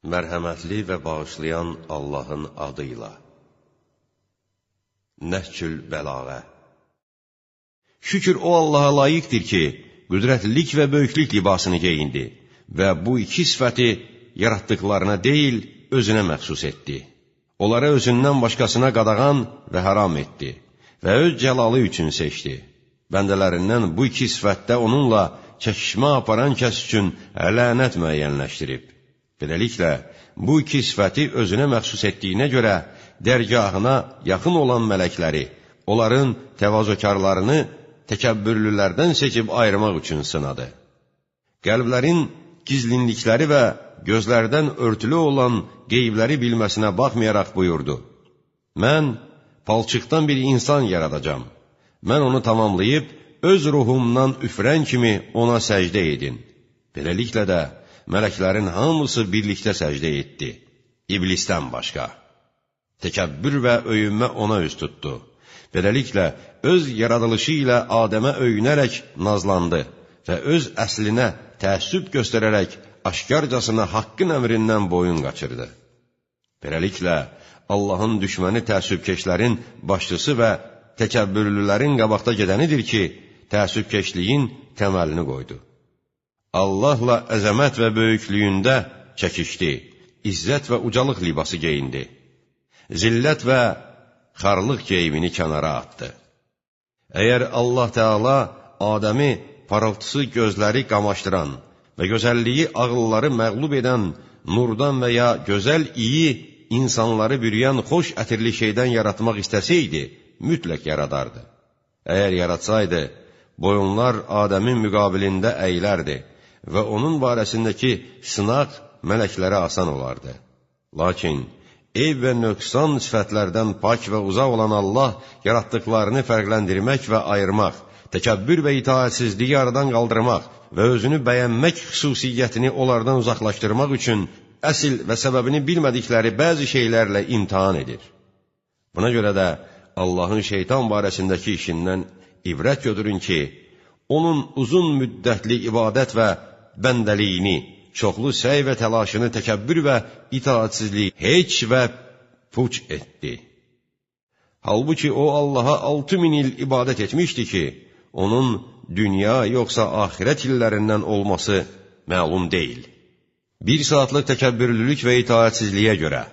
Mərhəmətli və bağışlayan Allahın adıyla. Nəhcül Bəlağə. Şükür o Allaha layiqdir ki, qüdrətlilik və böyüklük libasını geyindi və bu iki sifəti yaratdıqlarına deyil, özünə məxsus etdi. Onları özündən başqasına qadağan və haram etdi və öz cəlalı üçün seçdi. Bəndələrindən bu iki sifətdə onunla çəkişmə aparan kəs üçün lənət müəyyənləşdirib. Beləliklə, bu iki sifəti özünə məxsus etdiyinə görə dərgahına yaxın olan mələkləri, onların təvazökarlarını təkəbbürlülərdən seçib ayırmaq üçün sınadı. Qəlblərin gizlinlikləri və gözlərdən örtülü olan qeybləri bilməsinə baxmayaraq buyurdu: Mən palçıqdan bir insan yaradacam. Mən onu tamamlayıb, öz ruhumdan üfrən kimi ona səcdə edin. Beləliklə də, mələklərin hamısı birlikdə səcdə etdi, iblisdən başqa. Təkəbbür və öyünmə ona üz tutdu. Beləliklə, öz yaradılışı ilə Adəmə öyünərək nazlandı və öz əslinə təəssüb göstərərək aşkarcasına haqqın əmrindən boyun qaçırdı. Beləliklə, Allahın düşməni təəssübkeşlərin başçısı və təkəbbürlülərin qabaqda gedənidir ki, təəssübkeşliyin təməlini qoydu. Allahla əzəmət və böyüklüyündə çəkişdi, izzət və ucalıq libası geyindi. Zillət və xarlıq geyimini kənara atdı. Əgər Allah Teala Adəmi parıltısı gözləri qamaşdıran və gözəlliyi ağılları məğlub edən nurdan və ya gözəl iyi insanları bürüyən xoş ətirli şeydən yaratmaq istəsəydi, mütləq yaradardı. Əgər yaratsaydı, boyunlar Adəmin müqabilində əylərdi və onun barəsindəki sınaq mələklərə asan olardı. Lakin, eyb və nöqsan sifətlərdən pak və uzaq olan Allah yaratdıqlarını fərqləndirmək və ayırmaq, təkəbbür və itaətsizliyi aradan qaldırmaq və özünü bəyənmək xüsusiyyətini onlardan uzaqlaşdırmaq üçün əsl və səbəbini bilmədikləri bəzi şeylərlə imtihan edir. Buna görə də Allahın şeytan barəsindəki işindən ibrət götürün ki, onun uzun müddətli ibadət və bəndəliyini, çoxlu səy və təlaşını təkəbbür və itaatsizliyi heç və puç etdi. Halbuki o Allaha 6000 il ibadət etmişdi ki, onun dünya yoxsa axirət illərindən olması məlum deyil. Bir saatlıq təkəbbürlülük və itaatsizliyə görə.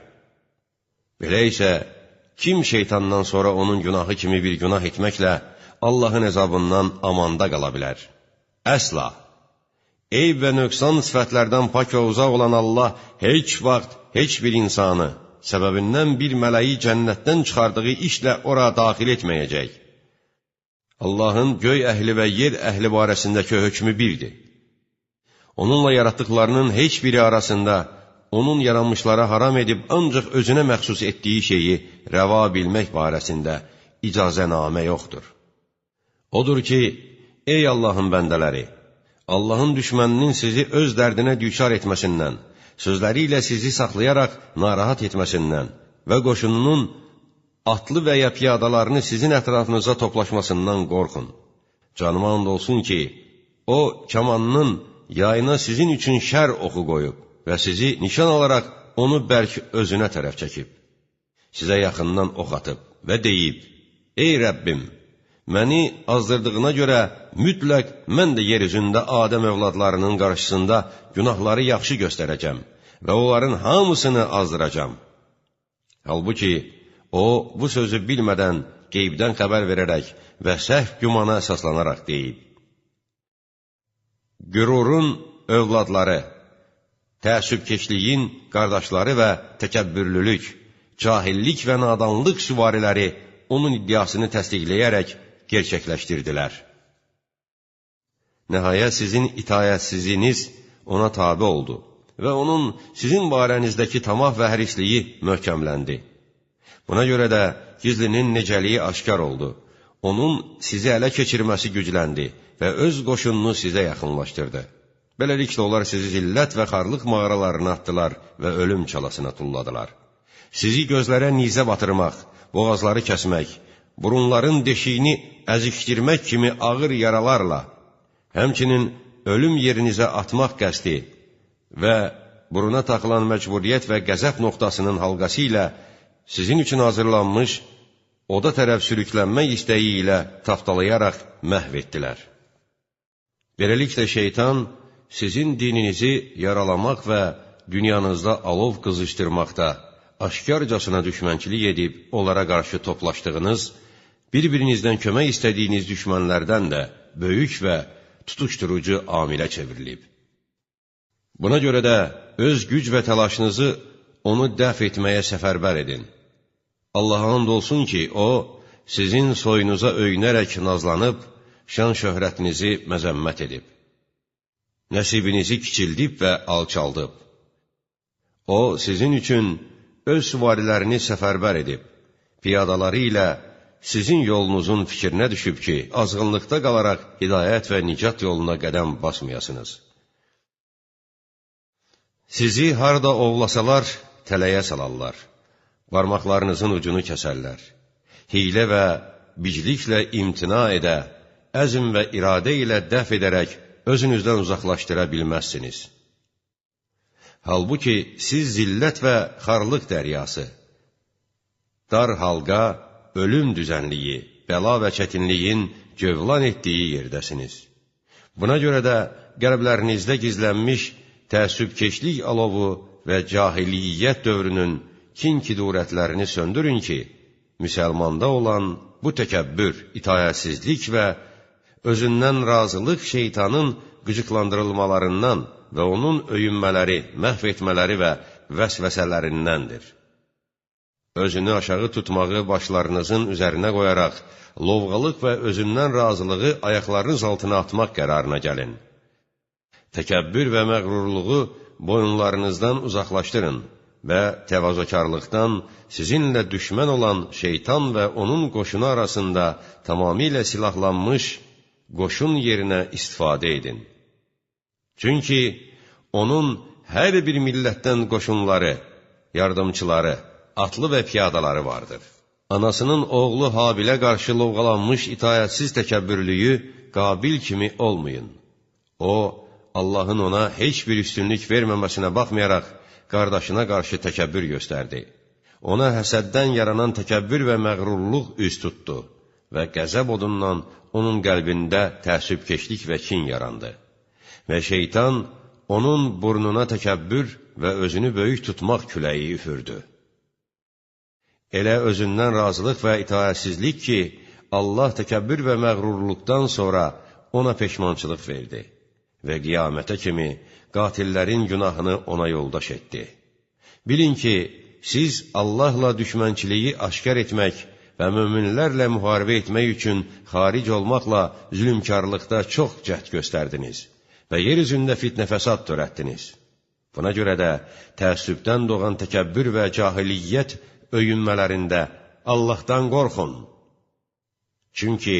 Belə isə, kim şeytandan sonra onun günahı kimi bir günah etməklə Allahın əzabından amanda qala bilər? Əsla! Eyb və nöqsan sifətlərdən pak və uzaq olan Allah heç vaxt heç bir insanı, səbəbindən bir mələyi cənnətdən çıxardığı işlə ora daxil etməyəcək. Allahın göy əhli və yer əhli barəsindəki hökmü birdir. Onunla yaratdıqlarının heç biri arasında onun yaranmışlara haram edib ancaq özünə məxsus etdiyi şeyi rəva bilmək barəsində icazənamə yoxdur. Odur ki, ey Allahın bəndələri, Allahın düşməninin sizi öz dərdinə düçar etməsindən, sözləri ilə sizi saxlayaraq narahat etməsindən və qoşununun atlı və ya piyadalarını sizin ətrafınıza toplaşmasından qorxun. Canıma and olsun ki, o, kamanının yayına sizin üçün şər oxu qoyub və sizi nişan alaraq onu bərk özünə tərəf çəkib. Sizə yaxından ox atıb və deyib: Ey Rəbbim, məni azdırdığına görə mütləq mən də yer üzündə Adəm övladlarının qarşısında günahları yaxşı göstərəcəm və onların hamısını azdıracam. Halbuki, o, bu sözü bilmədən, qeybdən xəbər verərək və səhv gümana əsaslanaraq deyib: Qürurun övladları, təəssübkeşliyin qardaşları və təkəbbürlülük, cahillik və nadanlıq süvariləri onun iddiasını təsdiqləyərək gerçəkləşdirdilər. Nəhayət sizin itayətsiziniz ona tabi oldu və onun sizin barənizdəki tamah və hərisliyi möhkəmləndi. Buna görə də gizlinin necəliyi aşkar oldu. Onun sizi ələ keçirməsi gücləndi və öz qoşununu sizə yaxınlaşdırdı. Beləliklə onlar sizi zillət və xarlıq mağaralarına atdılar və ölüm çalasına tulladılar. Sizi gözlərə nizə batırmaq, boğazları kəsmək, burunların deşiyini əzikdirmək kimi ağır yaralarla, həmçinin ölüm yerinizə atmaq qəsdi və buruna taxılan məcburiyyət və qəzəb nöqtasının halqası ilə sizin üçün hazırlanmış oda tərəf sürüklənmək istəyi ilə tapdalayaraq məhv etdilər. Beləliklə şeytan sizin dininizi yaralamaq və dünyanızda alov qızışdırmaqda, aşkarcasına düşmənçilik edib onlara qarşı toplaşdığınız, bir-birinizdən kömək istədiyiniz düşmənlərdən də böyük və tutuşdurucu amilə çevrilib. Buna görə də öz güc və təlaşınızı onu dəf etməyə səfərbər edin. Allaha and olsun ki, O, sizin soyunuza öyünərək nazlanıb, şan-şöhrətinizi məzəmmət edib. Nəsibinizi kiçildib və alçaldıb. O, sizin üçün öz süvarilərini səfərbər edib, piyadaları ilə sizin yolunuzun fikrinə düşüb ki, azğınlıqda qalaraq hidayət və nicat yoluna qədəm basmayasınız. Sizi harda ovlasalar, tələyə salarlar, barmaqlarınızın ucunu kəsərlər. Hiylə və bicliklə imtina edə, əzm və iradə ilə dəf edərək özünüzdən uzaqlaşdıra bilməzsiniz. Halbuki siz zillət və xarlıq dəryası, dar halqa, ölüm düzənliyi, bəla və çətinliyin cövlan etdiyi yerdəsiniz. Buna görə də qəlblərinizdə gizlənmiş təəssübkeşlik alovu və cahiliyyət dövrünün kin-kidurətlərini söndürün ki, müsəlmanda olan bu təkəbbür, itayətsizlik və özündən razılıq şeytanın qıcıqlandırılmalarından və onun öyünmələri, məhv etmələri və vəsvəsələrindəndir. Özünü aşağı tutmağı başlarınızın üzərinə qoyaraq, lovğalıq və özündən razılığı ayaqlarınız altına atmaq qərarına gəlin. Təkəbbür və məğrurluğu boyunlarınızdan uzaqlaşdırın və təvazökarlıqdan sizinlə düşmən olan şeytan və onun qoşunu arasında tamamilə silahlanmış qoşun yerinə istifadə edin. Çünki onun hər bir millətdən qoşunları, yardımçıları, atlı və piyadaları vardır. Anasının oğlu Habilə qarşı lovğalanmış itayətsiz təkəbbürlüyü Qabil kimi olmayın. O, Allahın ona heç bir üstünlük verməməsinə baxmayaraq, qardaşına qarşı təkəbbür göstərdi. Ona həsəddən yaranan təkəbbür və məğrurluq üz tutdu və qəzəb odundan onun qəlbində təəssübkeşlik və kin yarandı. Və şeytan onun burnuna təkəbbür və özünü böyük tutmaq küləyi üfürdü. Elə özündən razılıq və itayətsizlik ki, Allah təkəbbür və məğrurluqdan sonra ona peşmançılıq verdi və qiyamətə kimi qatillərin günahını ona yoldaş etdi. Bilin ki, siz Allahla düşmənçiliyi aşkar etmək və möminlərlə müharibə etmək üçün xaric olmaqla zülmkarlıqda çox cəhd göstərdiniz və yer üzündə fitnə-fəsad törətdiniz. Buna görə də təəssübdən doğan təkəbbür və cahiliyyət öyünmələrində Allahdan qorxun. Çünki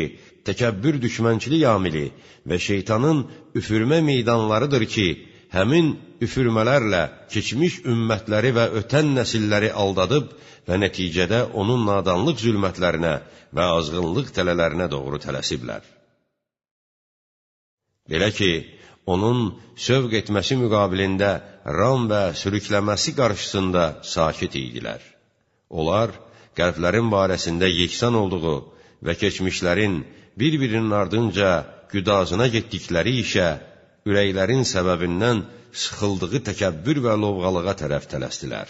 təkəbbür düşmənçilik amili və şeytanın üfürmə meydanlarıdır ki, həmin üfürmələrlə keçmiş ümmətləri və ötən nəsilləri aldadıb və nəticədə onun nadanlıq zülmətlərinə və azğınlıq tələlərinə doğru tələsiblər. Belə ki, onun sövq etməsi müqabilində ram və sürükləməsi qarşısında sakit idilər. Onlar, qəlblərin barəsində yeksan olduğu və keçmişlərin bir-birinin ardınca güdazına getdikləri işə, ürəklərin səbəbindən sıxıldığı təkəbbür və lovğalığa tərəf tələsdilər.